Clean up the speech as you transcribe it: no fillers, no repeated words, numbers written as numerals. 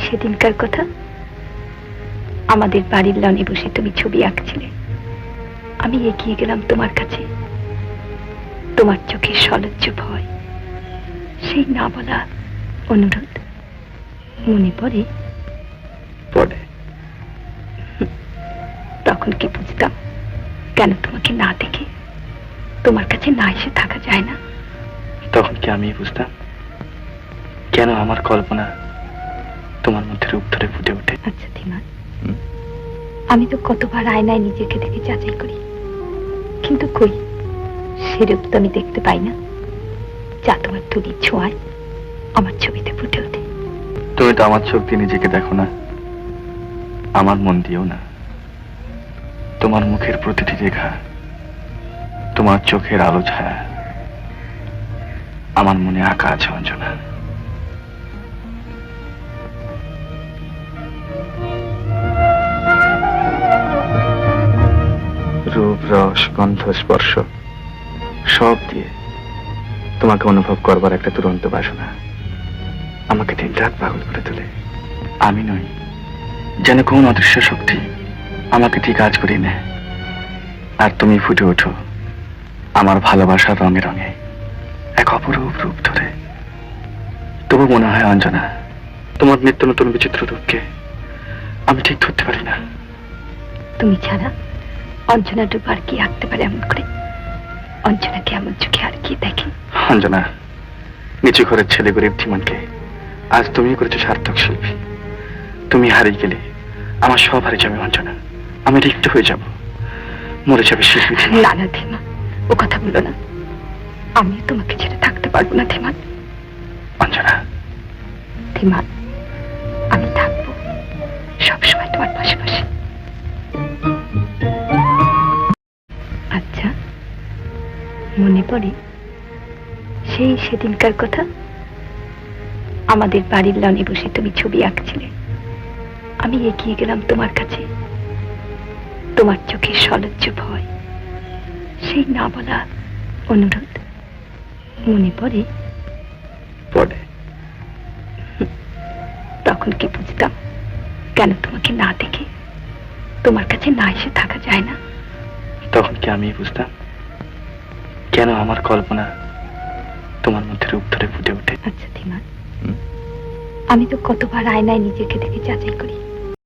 সেদিনকার কথা, আমাদের বাড়ির লনে বসে তুমি ছবি আঁকছিলে। আমি এগিয়ে গেলাম তোমার কাছে। তোমার চোখে সলজ্জ ভয়, সেই না বলা অনুরোধ মনে পড়ে? পড়ে। তখন কি বুঝতাম কেন তোমাকে না দেখে তোমার কাছে না এসে থাকা যায় না? তখন কি আমি বুঝতাম কেন আমার কল্পনা তোমার মধ্যে রূপ ধরে ফুটে ওঠে? আচ্ছা ধীমান, আমি তো কতবার আয়নায় নিজেকে দেখে যাচাই করি, কিন্তু কই সে রূপ তো আমি দেখতে পাই না যা তোমার তুলির ছোঁয়ায় আমার ছবিতে ফুটে ওঠে। তুমি তো আমার চোখ দিয়ে নিজেকে দেখো না, আমার মন দিয়েও না। তোমার মুখের প্রতিটি রেখা, তোমার চোখের আলো ছায়া আমার মনে আঁকা আছে অঞ্জনা। রূপ, রস, গন্ধ, স্পর্শ সব দিয়ে তোমাকে অনুভব করবার একটা দুরন্ত বাসনা আমাকে দিন রাত পাগল করে তোলে। আমি নই, যেন কোন অদৃশ্য শক্তি আমাকে ঠিক কাজ করিয়ে নেয়, আর তুমি ফুটে ওঠো আমার ভালোবাসার রঙে রঙে এক অপরূপ রূপ ধরে। তবু মনে হয় অঞ্জনা, তোমার নিত্য নতুন বিচিত্র রূপকে আমি ঠিক ধরতে পারি না। তুমি ছাড়া অঞ্জনা রূপ আর কি আঁকতে পারে এমন করে? অঞ্জনাকে এমন চোখে আর কি দেখে? অঞ্জনা, নিচু ঘরের ছেলে গরিব ধীমানকে আজ তুমি করেছো সার্থক শিল্পী। তুমি হারিয়ে গেলে আমার সব হারিয়ে যাবে অঞ্জনা, আমি রিক্ত হয়ে যাব, মরে যাবে শিল্পী। না না ধীমা, ও কথা বলো না। আমি তোমাকে ছেড়ে থাকতে পারবো না ধীমান। অঞ্জনা, ধীমান, আমি থাকবো সবসময় তোমার পাশাপাশি। আচ্ছা, মনে পড়ে সেই সেদিনকার কথা, আমাদের বাড়ির লনে বসে তুমি ছবি আঁকছিলে। আমি এগিয়ে গেলাম তোমার কাছে। তোমার চোখে সলজ্জ ভয়, সেই না বলা অনুরোধ মনে পড়ে? পড়ে। তখন কি বুঝতাম কেন তোমাকে না দেখে তোমার কাছে না এসে থাকা যায় না? তখন কি আমি বুঝতাম কেন আমার কল্পনা তোমার মধ্যে রূপ ধরে ফুটে ওঠে? আচ্ছা ধীমান, আমি তো কতবার আয়নায় নিজেকে দেখে যাচাই করি,